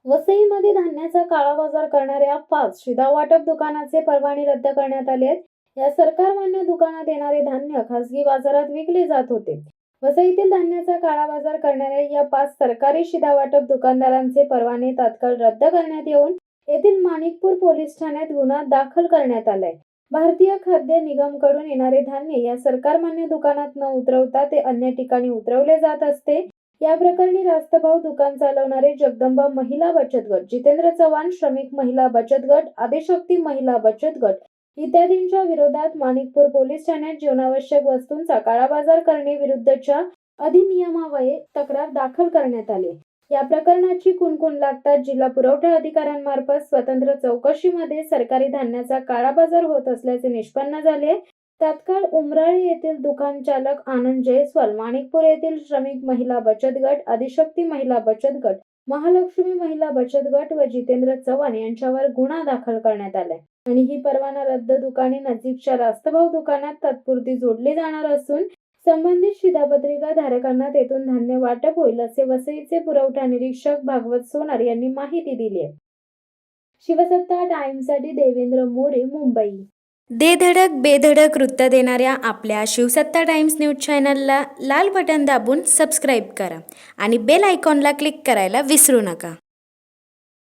वसईमध्ये धान्याचा काळाबाजार करणाऱ्या 5 शिधावाटप दुकानाचे परवाने रद्द करण्यात आले आहेत. या सरकारमान्य दुकानात येणारे धान्य खासगी बाजारात विकले जात होते. वसईतील धान्याचा काळाबाजार करणाऱ्या या 5 सरकारी शिधावाटप दुकानदारांचे परवाने तात्काळ रद्द करण्यात येऊन येथील माणिकपूर पोलीस ठाण्यात गुन्हा दाखल करण्यात आलाय. भारतीय खाद्य निगमकडून येणारे धान्य या सरकारमान्य दुकानात न उतरवता ते अन्य ठिकाणी उतरवले जात असते. या प्रकरणी रास्तभाव दुकान चालवणारे जगदंबा महिला बचत गट, जितेंद्र चव्हाण श्रमिक महिला बचत गट, आदिशक्ती महिला बचत गट इत्यादींच्या विरोधात माणिकपूर पोलीस ठाण्यात जीवनावश्यक वस्तूंचा काळाबाजार करणे विरुद्धच्या अधिनियमान्वये तक्रार दाखल करण्यात आली. या प्रकरणाची कुणकुण लागताच जिल्हा पुरवठा अधिकाऱ्यांमार्फत स्वतंत्र चौकशीमध्ये सरकारी धान्याचा काळाबाजार होत असल्याचे निष्पन्न झाले. तात्काळ उमराळे येथील दुकान चालक आनंद जयस्वाल, माणिकपूर येथील श्रमिक महिला बचत गट, आदिशक्ती महिला बचत गट, महालक्ष्मी महिला बचत गट व जितेंद्र चव्हाण यांच्यावर गुन्हा दाखल करण्यात आलाय आणि ही परवाना रद्द दुकाने नजीकच्या रास्तभाव दुकानात तात्पुरती जोडली जाणार असून संबंधित शिधापत्रिका धारकांना तेथून धान्य वाटप होईल असे वसईचे पुरवठा निरीक्षक भागवत सोनार यांनी माहिती दिली आहे. शिवसत्ता टाइम्ससाठी देवेंद्र मोरे, मुंबई. दे धडक बेधडक वृत्त देणाऱ्या आपल्या शिवसत्ता टाइम्स न्यूज चॅनलला लाल बटन दाबून सबस्क्राईब करा आणि बेल आयकॉनला क्लिक करायला विसरू नका.